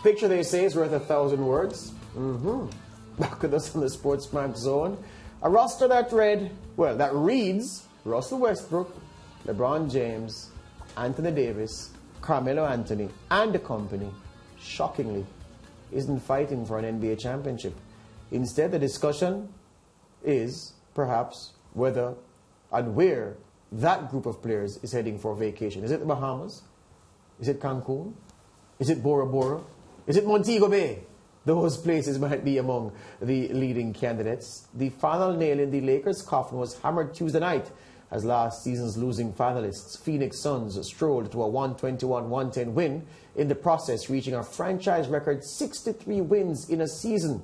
picture, they say, is worth 1,000 words. Back with us on the SportsMax zone. A roster that reads Russell Westbrook, LeBron James, Anthony Davis, Carmelo Anthony, and the company, shockingly, isn't fighting for an NBA championship. Instead, the discussion is perhaps whether and where that group of players is heading for vacation. Is it the Bahamas? Is it Cancun? Is it Bora Bora? Is it Montego Bay? Those places might be among the leading candidates. The final nail in the Lakers' coffin was hammered Tuesday night as last season's losing finalists, Phoenix Suns, strolled to a 121-110 win, in the process reaching a franchise record 63 wins in a season.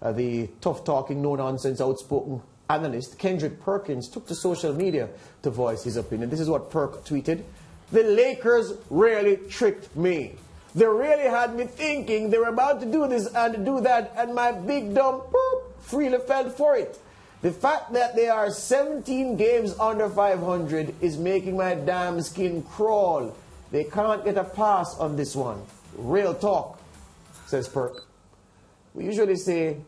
The tough-talking, no-nonsense, outspoken analyst Kendrick Perkins took to social media to voice his opinion. This is what Perk tweeted. "The Lakers really tricked me. They really had me thinking they were about to do this and do that, and my big dumb freely fell for it. The fact that they are 17 games under 500 is making my damn skin crawl. They can't get a pass on this one. Real talk," says Perk. We usually say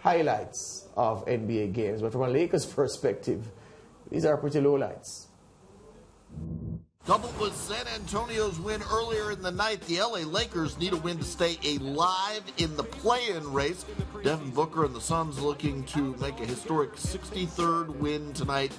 highlights of NBA games, but from a Lakers perspective, these are pretty lowlights. Coupled with San Antonio's win earlier in the night, the LA Lakers need a win to stay alive in the play-in race. Devin Booker and the Suns looking to make a historic 63rd win tonight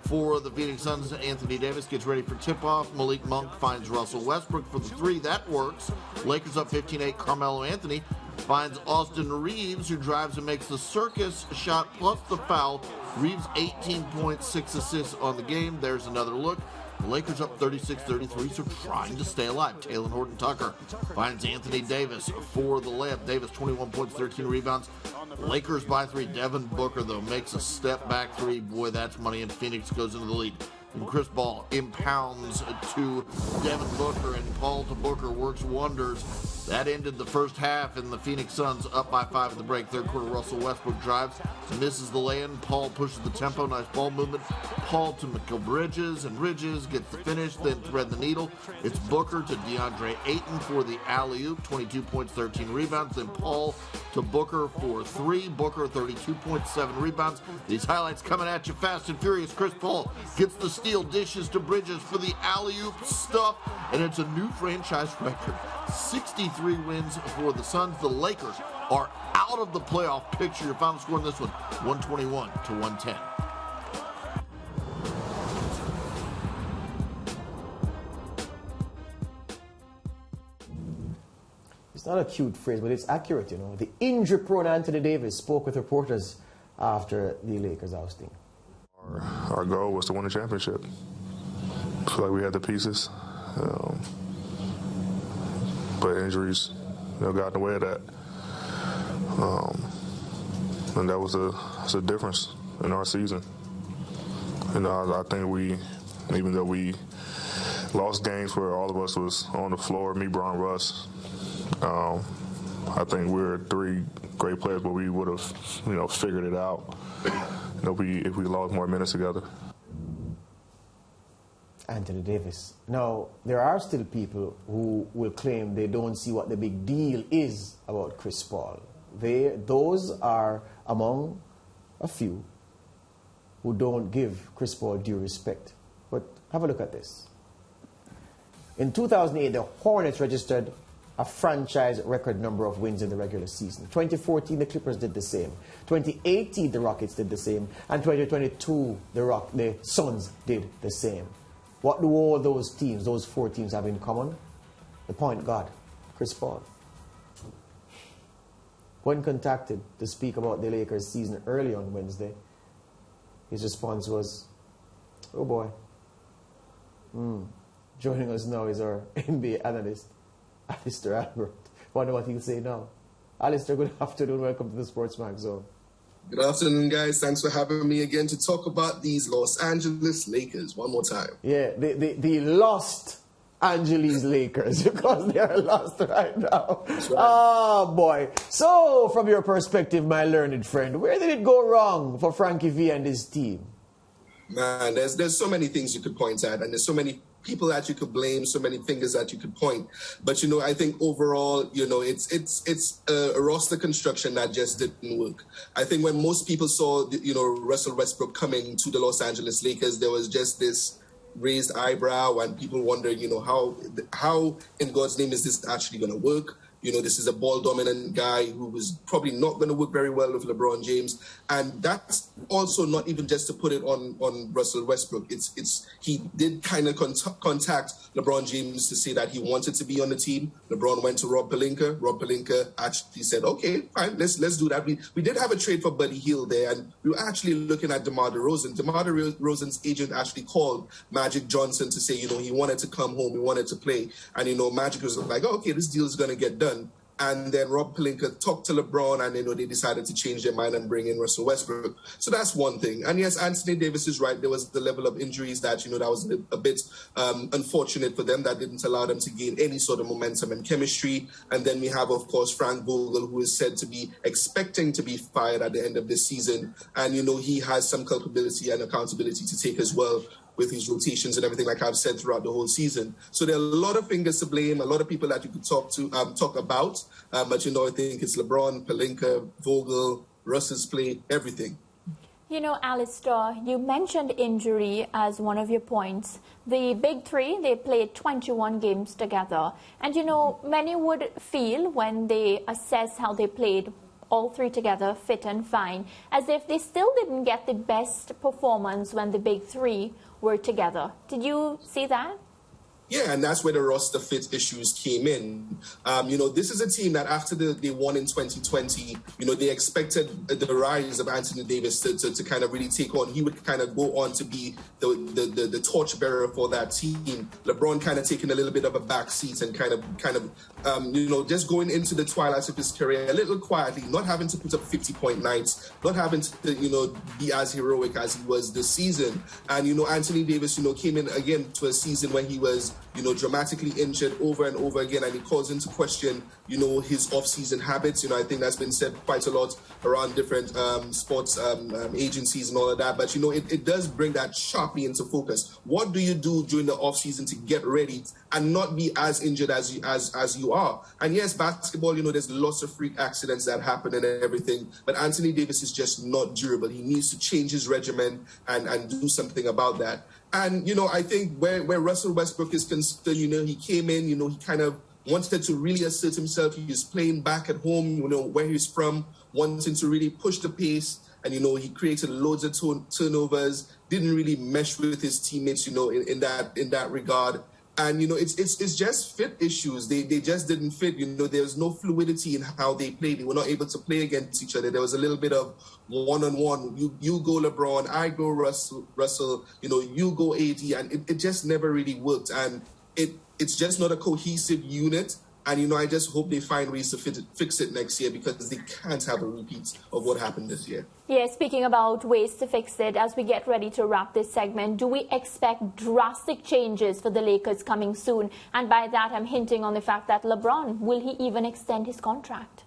for the Phoenix Suns. Anthony Davis gets ready for tip-off. Malik Monk finds Russell Westbrook for the three. That works. Lakers up 15-8. Carmelo Anthony finds Austin Reeves, who drives and makes the circus shot plus the foul. Reeves 18.6 assists on the game. There's another look. The Lakers up 36-33, so trying to stay alive. Taylor Horton-Tucker finds Anthony Davis for the layup. Davis 21 points, 13 rebounds. Lakers by 3. Devin Booker, though, makes a step-back 3. Boy, that's money, and Phoenix goes into the lead. And Chris Paul impounds to Devin Booker, and Paul to Booker works wonders. That ended the first half, and the Phoenix Suns up by 5 at the break. Third quarter, Russell Westbrook drives, misses the lay-in. Paul pushes the tempo, nice ball movement. Paul to Mikal Bridges, and Bridges gets the finish, then thread the needle. It's Booker to DeAndre Ayton for the alley-oop, 22 points, 13 rebounds. Then Paul to Booker for 3. Booker 32.7 rebounds. These highlights coming at you fast and furious. Chris Paul gets the steal, dishes to Bridges for the alley-oop stuff, and it's a new franchise record. 63 wins for the Suns. The Lakers are out of the playoff picture. Your final score in this one, 121-110. It's not a cute phrase, but it's accurate, you know. The injury-prone Anthony Davis spoke with reporters after the Lakers ousting. Our goal was to win a championship. I feel like we had the pieces, but injuries, got in the way of that. And that was a difference in our season. I think even though we lost games where all of us was on the floor, me, Bron, Russ, I think we were 3 great players, but we would have, figured it out. If we lost more minutes together. Anthony Davis. Now, there are still people who will claim they don't see what the big deal is about Chris Paul. Those are among a few who don't give Chris Paul due respect. But have a look at this. In 2008, the Hornets registered a franchise record number of wins in the regular season. 2014, the Clippers did the same. 2018, the Rockets did the same. And 2022, the Suns did the same. What do all those teams, those 4 teams, have in common? The point guard, Chris Paul. When contacted to speak about the Lakers season early on Wednesday, his response was, "Oh boy." Joining us now is our NBA analyst, Alister Albert. Wonder what he'll say now. Alister, good afternoon. Welcome to the SportsMax Zone. Good afternoon, guys. Thanks for having me again to talk about these Los Angeles Lakers one more time. Yeah, the lost Angeles Lakers, because they are lost right now. That's right. Oh, boy. So, from your perspective, my learned friend, where did it go wrong for Frankie V and his team? Man, there's so many things you could point at, and there's so many people that you could blame, so many fingers that you could point. But, I think overall, it's a roster construction that just didn't work. I think when most people saw, Russell Westbrook coming to the Los Angeles Lakers, there was just this raised eyebrow and people wondering, how in God's name is this actually going to work? This is a ball-dominant guy who was probably not going to work very well with LeBron James. And that's also not even just to put it on Russell Westbrook. He did kind of contact LeBron James to say that he wanted to be on the team. LeBron went to Rob Pelinka. Rob Pelinka actually said, okay, fine, let's do that. We did have a trade for Buddy Hield there, and we were actually looking at DeMar DeRozan. DeMar DeRozan's agent actually called Magic Johnson to say, he wanted to come home, he wanted to play. And, Magic was like, oh, okay, this deal is going to get done. And then Rob Pelinka talked to LeBron, and they decided to change their mind and bring in Russell Westbrook. So that's one thing. And yes, Anthony Davis is right. There was the level of injuries that that was a bit unfortunate for them. That didn't allow them to gain any sort of momentum and chemistry. And then we have, of course, Frank Vogel, who is said to be expecting to be fired at the end of this season. And he has some culpability and accountability to take as well, with his rotations and everything, like I've said throughout the whole season. So there are a lot of fingers to blame, a lot of people that you could talk about. But I think it's LeBron, Pelinka, Vogel, Russ's play, everything. Alister, you mentioned injury as one of your points. The big three, they played 21 games together. And, many would feel when they assess how they played, all three together, fit and fine, as if they still didn't get the best performance when the big three were together. Did you see that? Yeah, and that's where the roster fit issues came in. This is a team that after they won in 2020, they expected the rise of Anthony Davis to kind of really take on. He would kind of go on to be the torchbearer for that team. LeBron kind of taking a little bit of a back seat and kind of just going into the twilight of his career a little quietly, not having to put up 50-point nights, not having to, be as heroic as he was this season. And, Anthony Davis, came in again to a season when he was dramatically injured over and over again, and he calls into question, his off-season habits. I think that's been said quite a lot around different sports agencies and all of that. But, it does bring that sharply into focus. What do you do during the off-season to get ready and not be as injured as you are? And yes, basketball, there's lots of freak accidents that happen and everything, but Anthony Davis is just not durable. He needs to change his regimen and do something about that. And, I think where Russell Westbrook is concerned, he came in, he kind of wanted to really assert himself. He was playing back at home, where he's from, wanting to really push the pace. And, he created loads of turnovers, didn't really mesh with his teammates, in that regard. And, it's just fit issues. They just didn't fit. There was no fluidity in how they played. They were not able to play against each other. There was a little bit of one-on-one. You go LeBron, I go Russell, you go AD. And it just never really worked. And it's just not a cohesive unit. And, I just hope they find ways to fix it next year, because they can't have a repeat of what happened this year. Yeah, speaking about ways to fix it, as we get ready to wrap this segment, do we expect drastic changes for the Lakers coming soon? And by that, I'm hinting on the fact that LeBron, will he even extend his contract?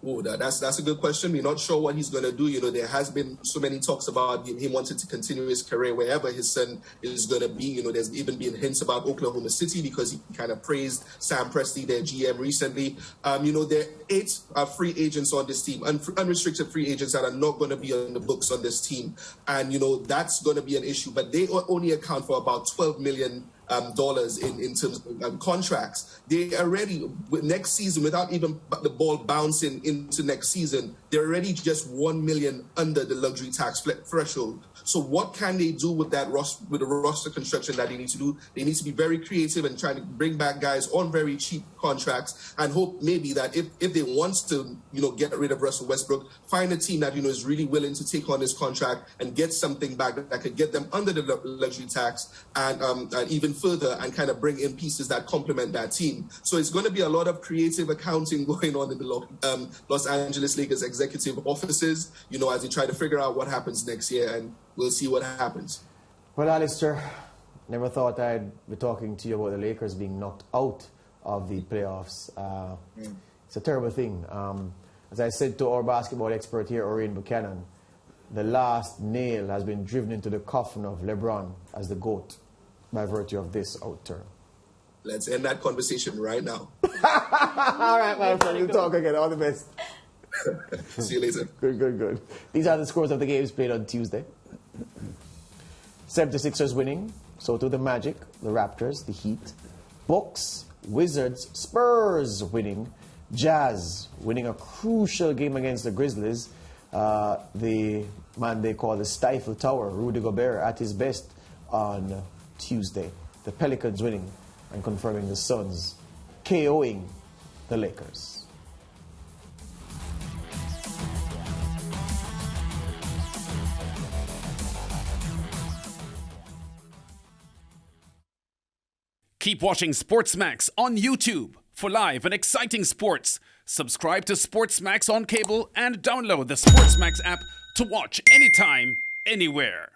Oh, that's a good question. We're not sure what he's going to do. There has been so many talks about him wanting to continue his career wherever his son is going to be. There's even been hints about Oklahoma City, because he kind of praised Sam Presti, their GM, recently. There are 8 free agents on this team, unrestricted free agents that are not going to be on the books on this team. And, that's going to be an issue. But they only account for about $12 million in terms of contracts. They already, next season, without even the ball bouncing into next season, they're already just $1 million under the luxury tax threshold. So what can they do with that with the roster construction that they need to do? They need to be very creative and trying to bring back guys on very cheap contracts, and hope maybe that if they want to, get rid of Russell Westbrook, find a team that, is really willing to take on this contract and get something back that could get them under the luxury tax and even further, and kind of bring in pieces that complement that team. So it's going to be a lot of creative accounting going on in the Los Angeles Lakers executive offices, as they try to figure out what happens next year, and we'll see what happens. Well, Alister, never thought I'd be talking to you about the Lakers being knocked out of the playoffs. It's a terrible thing. As I said to our basketball expert here, Orion Buchanan, the last nail has been driven into the coffin of LeBron as the GOAT. by virtue of this outturn. Let's end that conversation right now. All right, my friend. We'll talk again. All the best. See you later. Good. These are the scores of the games played on Tuesday. 76ers winning. So too the Magic, the Raptors, the Heat. Bucks, Wizards, Spurs winning. Jazz winning a crucial game against the Grizzlies. The man they call the Stifle Tower, Rudy Gobert, at his best on Tuesday. The Pelicans winning and confirming the Suns KOing the Lakers. Keep watching SportsMax on YouTube for live and exciting sports. Subscribe to SportsMax on cable and download the SportsMax app to watch anytime, anywhere.